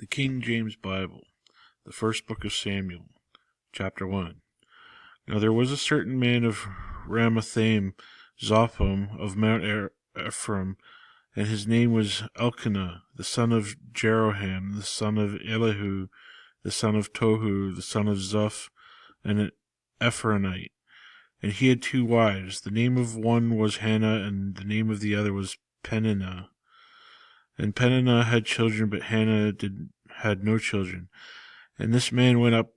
The King James Bible, the first book of Samuel, chapter 1. Now there was a certain man of Ramathaim Zophim of Mount Ephraim, and his name was Elkanah, the son of Jeroham, the son of Elihu, the son of Tohu, the son of Zuph, an Ephraimite. And he had 2 wives. The name of one was Hannah, and the name of the other was Peninnah. And Peninnah had children, but Hannah had no children. And this man went up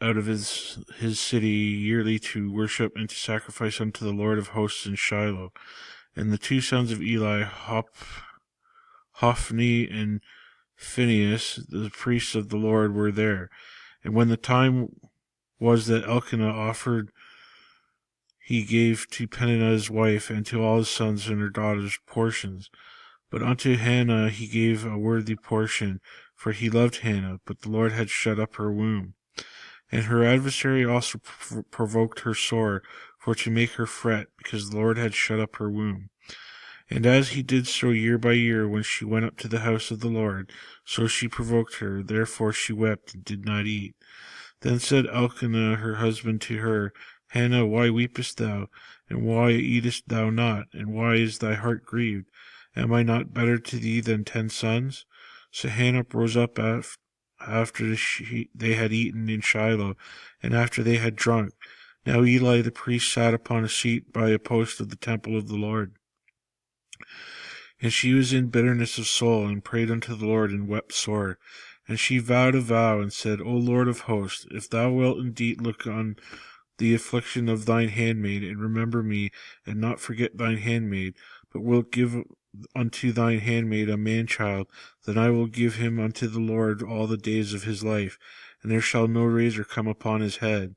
out of his city yearly to worship and to sacrifice unto the Lord of hosts in Shiloh. And the 2 sons of Eli, Hophni and Phinehas, the priests of the Lord, were there. And when the time was that Elkanah offered, he gave to Peninnah his wife, and to all his sons and her daughters portions. But unto Hannah he gave a worthy portion, for he loved Hannah, but the Lord had shut up her womb. And her adversary also provoked her sore, for to make her fret, because the Lord had shut up her womb. And as he did so year by year, when she went up to the house of the Lord, so she provoked her, therefore she wept and did not eat. Then said Elkanah her husband to her, Hannah, why weepest thou, and why eatest thou not, and why is thy heart grieved? Am I not better to thee than 10 sons? So Hannah rose up after they had eaten in Shiloh, and after they had drunk. Now Eli the priest sat upon a seat by a post of the temple of the Lord. And she was in bitterness of soul, and prayed unto the Lord, and wept sore. And she vowed a vow, and said, O Lord of hosts, if thou wilt indeed look on the affliction of thine handmaid, and remember me, and not forget thine handmaid, but wilt give unto thine handmaid a man-child, then I will give him unto the Lord all the days of his life, and there shall no razor come upon his head.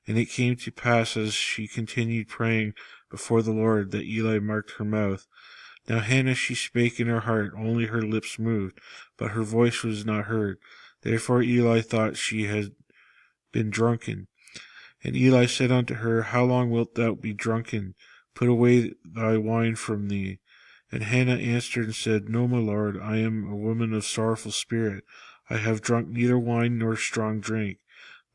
And it came to pass, as she continued praying before the Lord, that Eli marked her mouth. Now Hannah she spake in her heart, only her lips moved, but her voice was not heard. Therefore Eli thought she had been drunken. And Eli said unto her, How long wilt thou be drunken? Put away thy wine from thee. And Hannah answered and said, No, my lord, I am a woman of sorrowful spirit. I have drunk neither wine nor strong drink,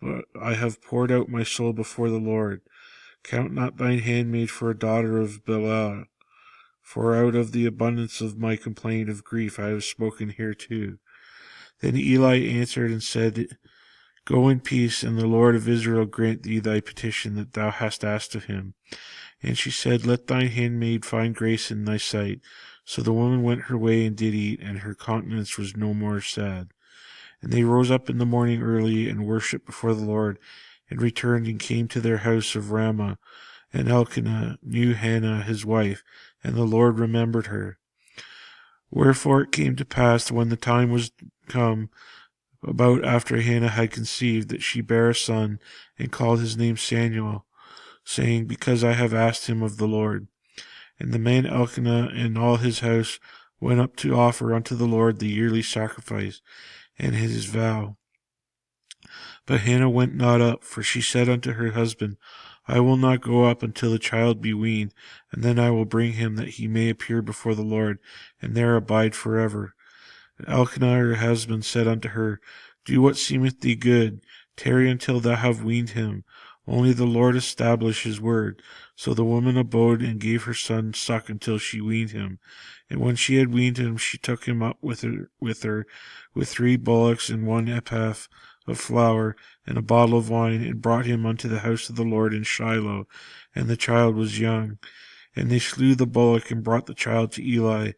but I have poured out my soul before the Lord. Count not thine handmaid for a daughter of Belial, for out of the abundance of my complaint of grief I have spoken hereto. Then Eli answered and said, Go in peace, and the Lord of Israel grant thee thy petition that thou hast asked of him. And she said, Let thine handmaid find grace in thy sight. So the woman went her way and did eat, and her countenance was no more sad. And they rose up in the morning early, and worshipped before the Lord, and returned and came to their house of Ramah. And Elkanah knew Hannah his wife, and the Lord remembered her. Wherefore it came to pass, when the time was come, about after Hannah had conceived, that she bare a son, and called his name Samuel, saying, Because I have asked him of the Lord. And the man Elkanah and all his house went up to offer unto the Lord the yearly sacrifice, and his vow. But Hannah went not up, for she said unto her husband, I will not go up until the child be weaned, and then I will bring him, that he may appear before the Lord, and there abide forever. And Elkanah her husband said unto her, Do what seemeth thee good, tarry until thou have weaned him. Only the Lord establish his word. So the woman abode, and gave her son suck until she weaned him. And when she had weaned him, she took him up with her with 3 bullocks and 1 ephah of flour, and a bottle of wine, and brought him unto the house of the Lord in Shiloh. And the child was young. And they slew the bullock, and brought the child to Eli.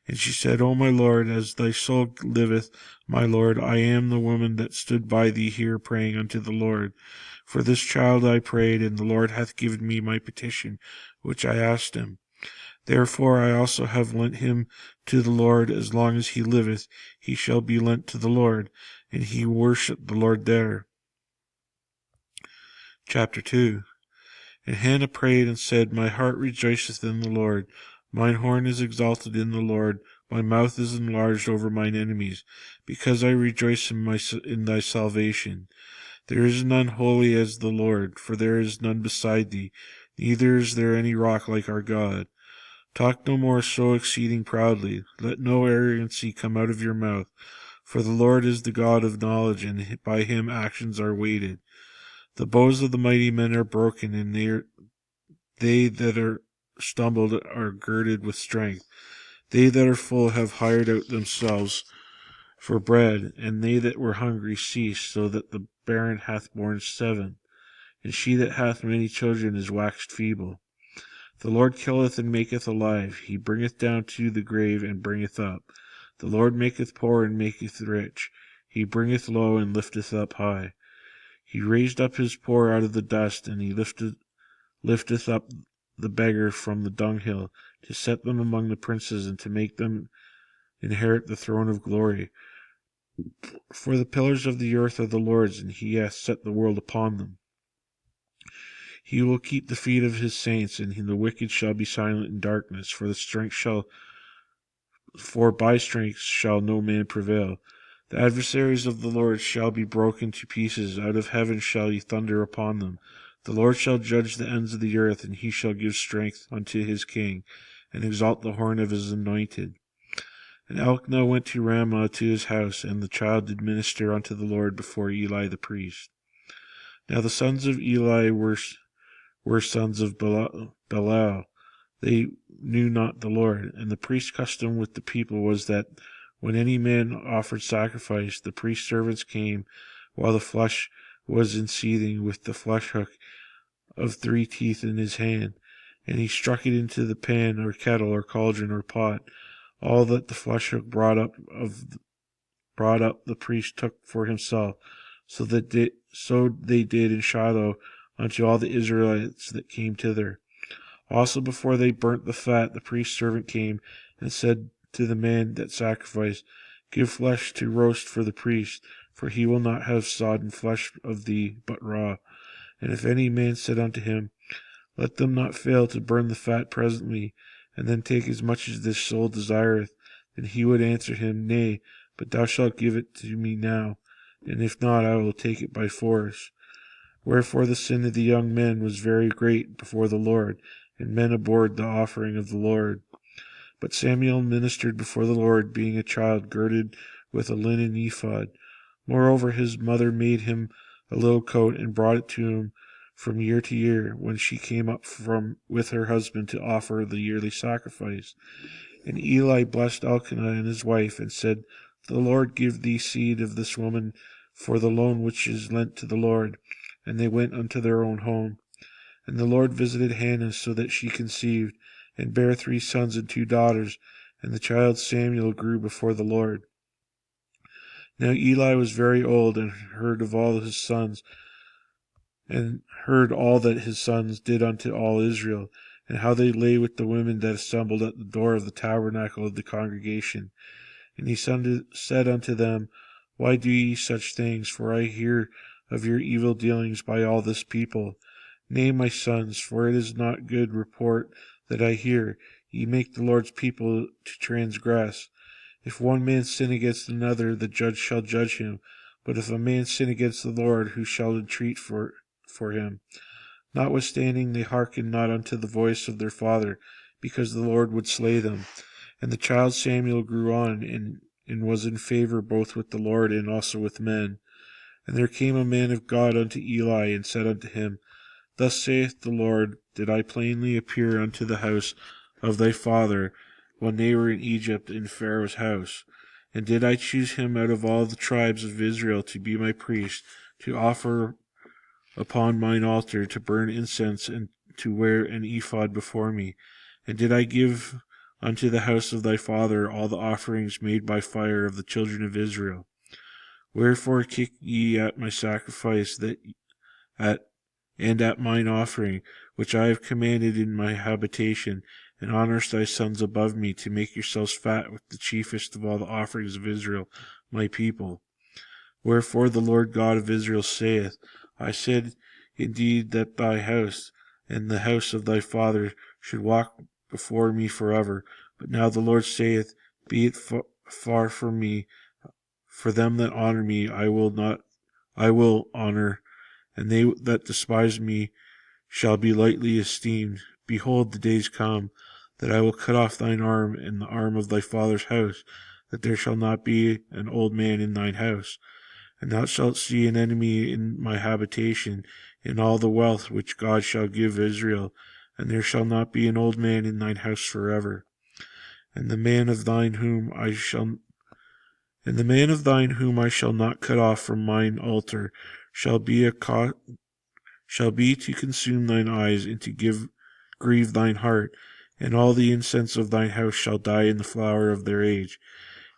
And she said, O my lord, as thy soul liveth, my lord, I am the woman that stood by thee here praying unto the Lord. For this child I prayed, and the Lord hath given me my petition, which I asked him. Therefore I also have lent him to the Lord. As long as he liveth, he shall be lent to the Lord. And he worshipped the Lord there. Chapter 2. And Hannah prayed and said, My heart rejoiceth in the Lord. Mine horn is exalted in the Lord. My mouth is enlarged over mine enemies, because I rejoice in thy salvation. There is none holy as the Lord, for there is none beside thee, neither is there any rock like our God. Talk no more so exceeding proudly. Let no arrogancy come out of your mouth. For the Lord is the God of knowledge, and by him actions are weighted. The bows of the mighty men are broken, and they that are stumbled are girded with strength. They that are full have hired out themselves for bread, and they that were hungry cease, so that the barren hath borne 7, and she that hath many children is waxed feeble. The Lord killeth and maketh alive, he bringeth down to the grave and bringeth up. The Lord maketh poor and maketh rich, he bringeth low and lifteth up high. He raised up his poor out of the dust, and he lifteth up the beggar from the dunghill, to set them among the princes, and to make them inherit the throne of glory. For the pillars of the earth are the Lord's, and he hath set the world upon them. He will keep the feet of his saints, and the wicked shall be silent in darkness. For by strength shall no man prevail. The adversaries of the Lord shall be broken to pieces. Out of heaven shall he thunder upon them. The Lord shall judge the ends of the earth, and he shall give strength unto his king, and exalt the horn of his anointed. And Elkanah went to Ramah to his house, and the child did minister unto the Lord before Eli the priest. Now the sons of Eli were sons of Belial. They knew not the Lord. And the priest's custom with the people was that when any man offered sacrifice, the priest's servants came while the flesh was in seething, with the flesh hook of 3 teeth in his hand, and he struck it into the pan or kettle or cauldron or pot. All that the flesh hook brought up the priest took for himself. So they did in Shiloh unto all the Israelites that came thither. Also before they burnt the fat, the priest's servant came and said to the man that sacrificed, Give flesh to roast for the priest, for he will not have sodden flesh of thee, but raw. And if any man said unto him, Let them not fail to burn the fat presently, and then take as much as this soul desireth, then he would answer him, Nay, but thou shalt give it to me now, and if not, I will take it by force. Wherefore the sin of the young men was very great before the Lord, and men abhorred the offering of the Lord. But Samuel ministered before the Lord, being a child, girded with a linen ephod. Moreover his mother made him a little coat, and brought it to him from year to year, when she came up with her husband to offer the yearly sacrifice. And Eli blessed Elkanah and his wife, and said, The Lord give thee seed of this woman for the loan which is lent to the Lord. And they went unto their own home. And the Lord visited Hannah, so that she conceived, and bare 3 sons and 2 daughters. And the child Samuel grew before the Lord. Now Eli was very old, and heard all that his sons did unto all Israel, and how they lay with the women that assembled at the door of the tabernacle of the congregation. And he said unto them, Why do ye such things? For I hear of your evil dealings by all this people. Nay, my sons, for it is not good report that I hear. Ye make the Lord's people to transgress. If one man sin against another, the judge shall judge him. But if a man sin against the Lord, who shall entreat for him? Notwithstanding, they hearkened not unto the voice of their father, because the Lord would slay them. And the child Samuel grew on, and was in favor both with the Lord and also with men. And there came a man of God unto Eli, and said unto him, Thus saith the Lord, Did I plainly appear unto the house of thy father when they were in Egypt in Pharaoh's house? And did I choose him out of all the tribes of Israel to be my priest, to offer upon mine altar, to burn incense, and to wear an ephod before me? And did I give unto the house of thy father all the offerings made by fire of the children of Israel? Wherefore kick ye at my sacrifice and at mine offering, which I have commanded in my habitation, and honourest thy sons above me, to make yourselves fat with the chiefest of all the offerings of Israel, my people? Wherefore the Lord God of Israel saith, I said indeed that thy house and the house of thy father should walk before me forever. But now the Lord saith, Be it far from me, for them that honour me I will honour, and they that despise me shall be lightly esteemed. Behold, the days come, that I will cut off thine arm and the arm of thy father's house, that there shall not be an old man in thine house. And thou shalt see an enemy in my habitation, in all the wealth which God shall give Israel, and there shall not be an old man in thine house forever. And the man of thine whom I shall not cut off from mine altar shall be to consume thine eyes and to grieve thine heart, and all the incense of thine house shall die in the flower of their age.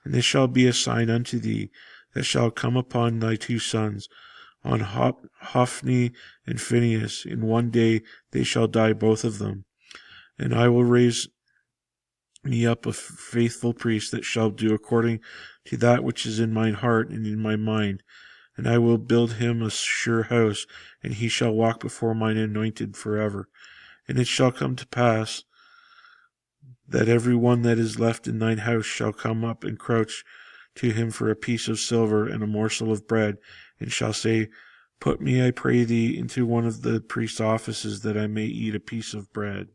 And this shall be a sign unto thee that shall come upon thy two sons, on Hophni and Phinehas. In one day they shall die both of them. And I will raise me up a faithful priest that shall do according to that which is in mine heart and in my mind. And I will build him a sure house, and he shall walk before mine anointed forever. And it shall come to pass that every one that is left in thine house shall come up and crouch to him for a piece of silver and a morsel of bread, and shall say, Put me, I pray thee, into one of the priest's offices, that I may eat a piece of bread.